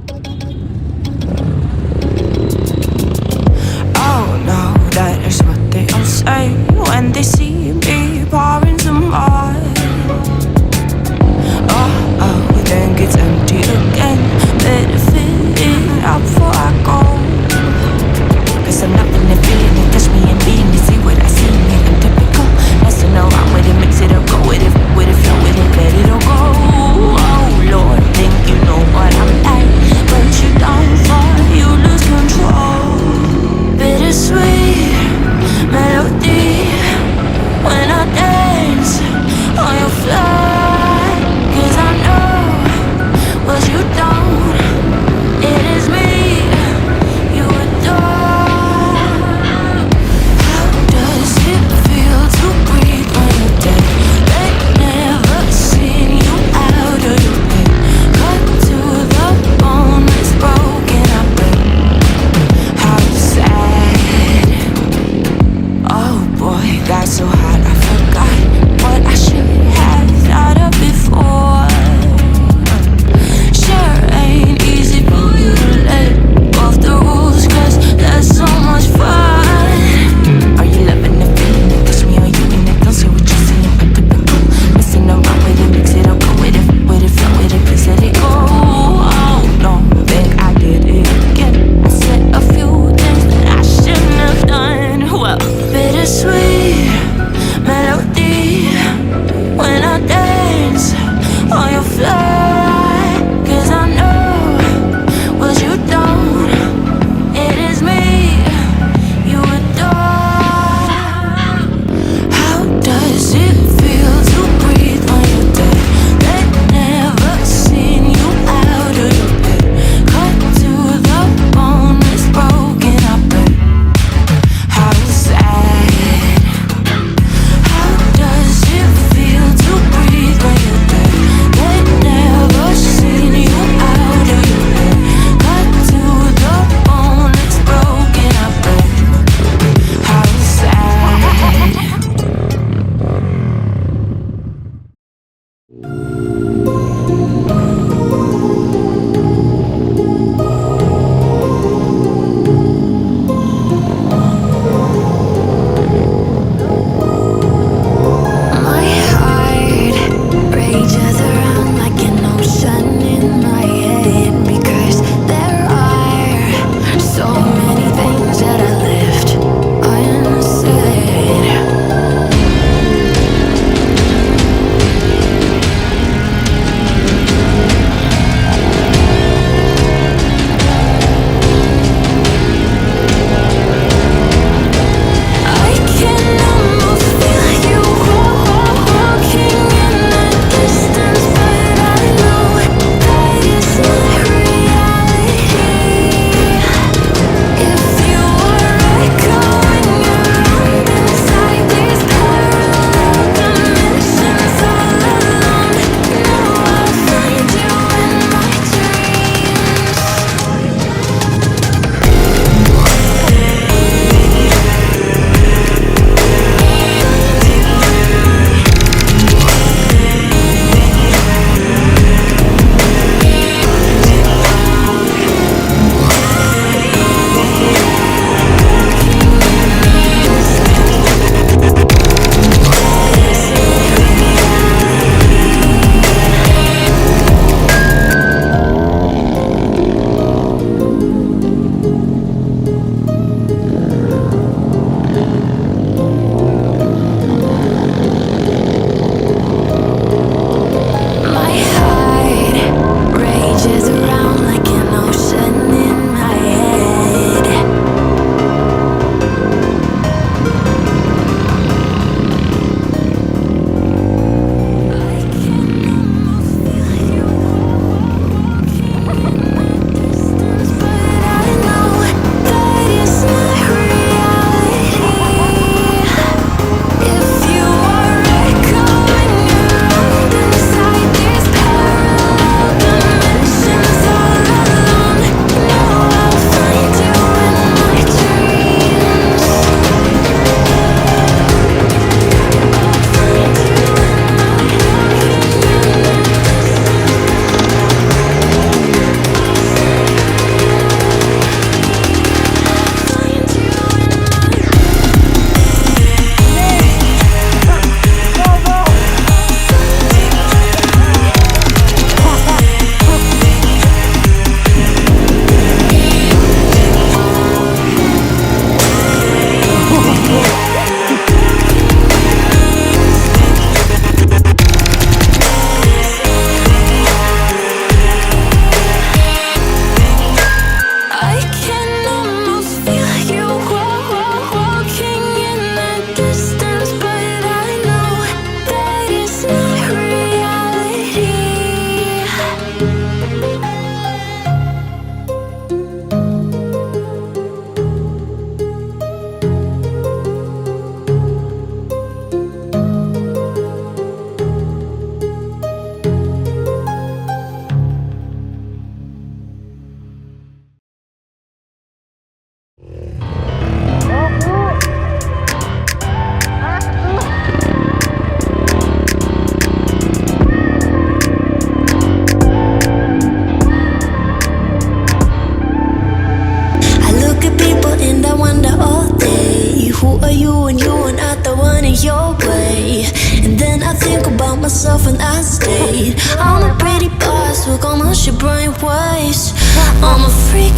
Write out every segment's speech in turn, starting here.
Oh no, that is what they all say when they see me pouring some more. Oh, then gets empty again. Better fill it up before I go. Cause I'm not feeling it, touch me and being it. See what I see, man, typical. Messing around with it, mix it up, go with it, flow with it, let it all go. Oh Lord, think you know what I'm like, but you don't fall, you lose control. Bittersweet melody when I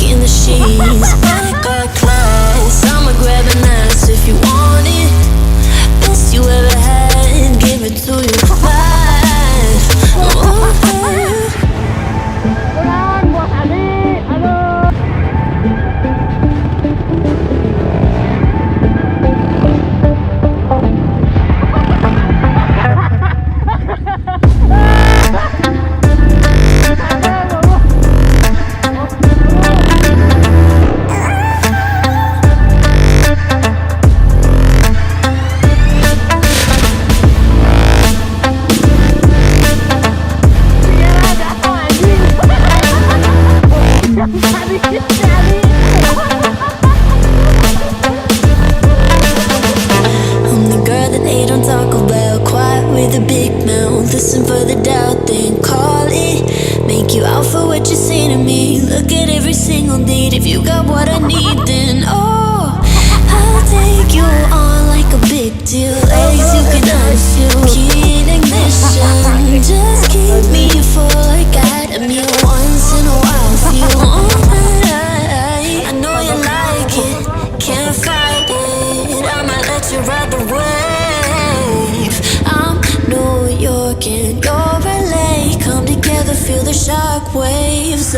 in the sheets. Bodyguard class, I'ma grab an ass if you want it. Best you ever had, give it to you fast. Listen for the doubt, then call it. Make you out for what you say to me. Look at every single need. If you got what I need, then oh, I'll take you on like a big deal. Legs you can unseal, key in ignition. Just keep me full like I had a meal once in a while. Feel alright. I know you like it, can't fight it. I might let you ride the wave. I'm New York and you're LA. Come together, feel the shock waves.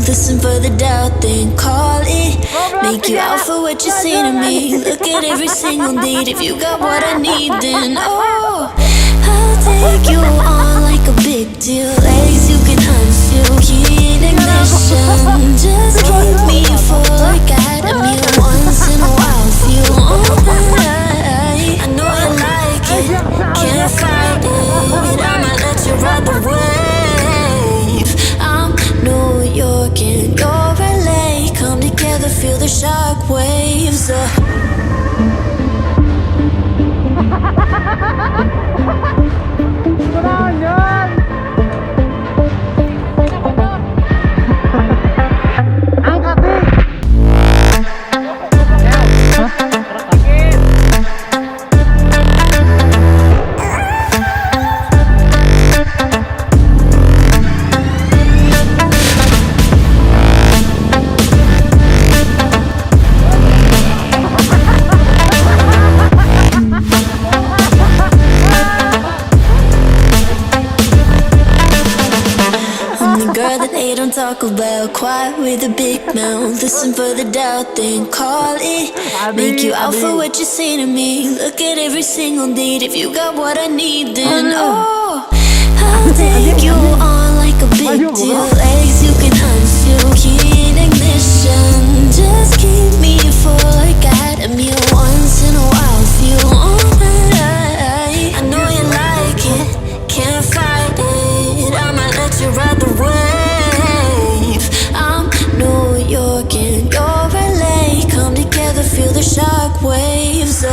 Listen for the doubt, then call it. Make you out for what you say to me. Look at every single need. If you got what I need, then oh, I'll take you on like a big deal. Legs you can unseal, key in ignition. Just keep me full like I had a meal once in a while. Feel alright. I know you like it, can't fight it. I might let you ride the wave. I'm New York and you're LA. Come together, feel the shock waves. Talk about quiet with a big mouth. Listen for the doubt, then call it. Make you out for what you say to me. Look at every single need. If you got what I need, then oh, I'll take you on like a big deal. Legs you can unseal, key in ignition. Just keep me full like I had a meal once in a while. Feel alright. I know you like it, can't fight it. I might let you ride the wave. New York and you're LA. Come together, feel the shock waves.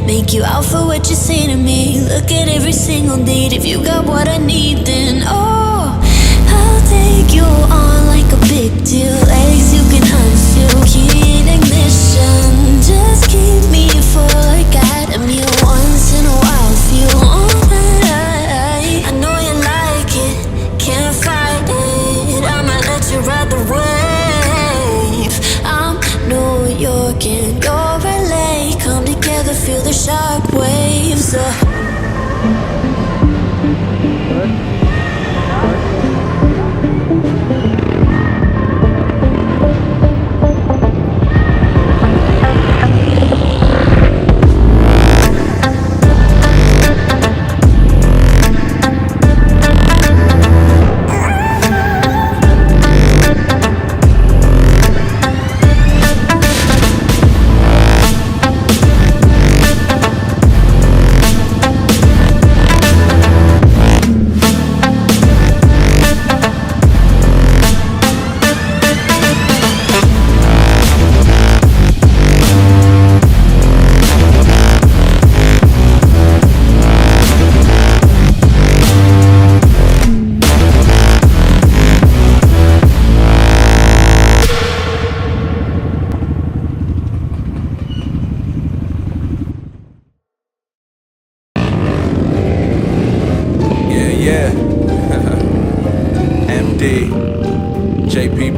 Make you out for what you say to me. Look at every single need. If you got what I need, then oh, I'll take you on like a big deal. Legs you can unseal, key in ignition. Just keep me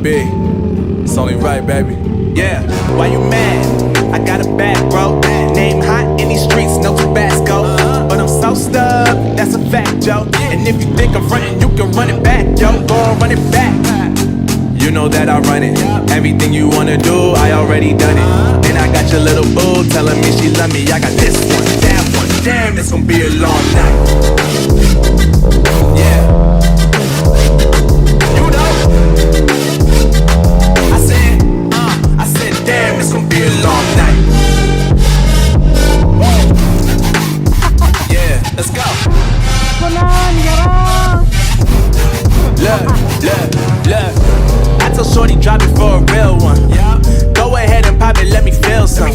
be. It's only right, baby. Yeah, why you mad? I got a bag, bro. Name hot in these streets, no Tabasco. But I'm so stubbed, that's a fact, yo. And if you think I'm frontin', you can run it back, yo. Go and run it back. You know that I run it. Everything you wanna do, I already done it. And I got your little boo telling me she love me. I got this one, that one. Damn, it's gonna be a long night. Yeah. You know. I said, damn, it's gonna be a long night. Yeah, let's go. Look. I told Shorty drop it for a real one. Go ahead and pop it, let me feel some.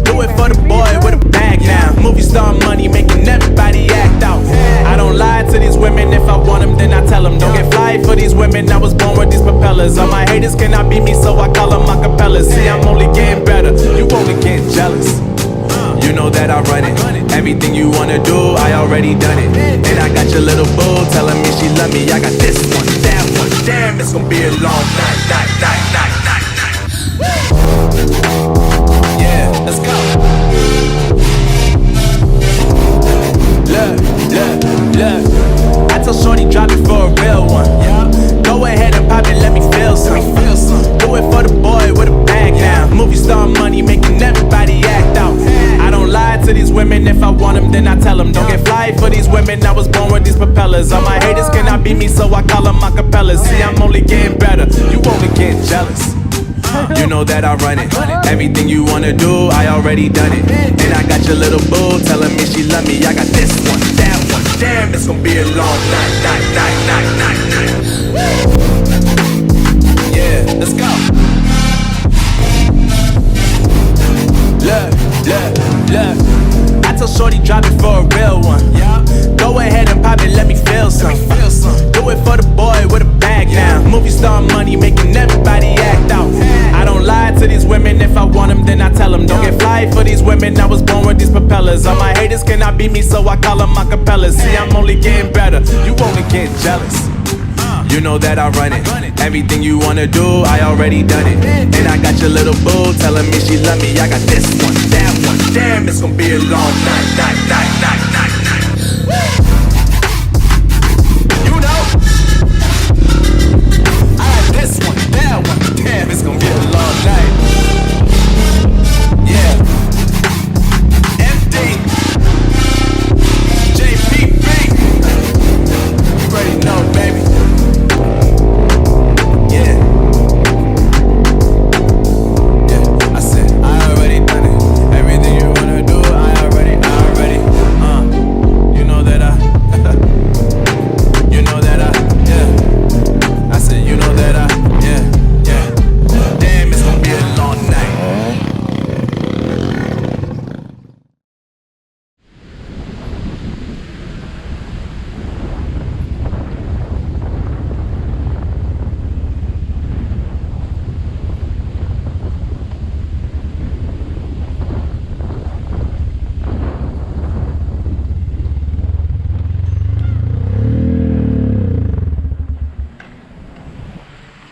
Do it for the boy with a bag now. Movie star money making everybody act out. I don't lie to these women, if I want them then I tell them. Don't get fly for these women, I was born with these propellers. All my haters cannot beat me, so I call them acapellas. See, I'm only getting better, you only getting jealous. You know that I run it. Everything you wanna do, I already done it. And I got your little boo telling me she love me. I got this one, that one. Damn, it's gonna be a long night. Yeah, let's go. Look. I told Shorty drop it for a real one. Go ahead and pop it, let me feel some. Do it for the boy with a bag now. Movie star money making everybody act out. I don't lie to these women, if I want them then I tell them. Don't get fly for these women, I was born with these propellers. All my haters cannot beat me, so I call them acapellas. See, I'm only getting better, you only getting jealous. You know that I run it. Everything you wanna do, I already done it. And I got your little boo telling me she love me. I got this one, that one. Damn, it's gonna be a long night. Yeah, let's go. Look. I told Shorty drop it for a real one. Go ahead and pop it, let me feel some. Do it for the boy with a bag now. Movie star money making everybody act out. I don't lie to these women, if I want them then I tell them. Don't get fly for these women, I was born with these propellers. All my haters cannot beat me, so I call them acapellas. See, I'm only getting better, you only getting jealous. You know that I run it. Everything you wanna do, I already done it. And I got your little boo telling me she love me. I got this one, that one. Damn, it's gonna be a long night. You know, I got this one, that one. Damn, it's gonna be a long night. Yeah. MD JPB. You already know, baby.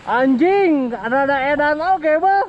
Anjing, ada edan oke, Bang.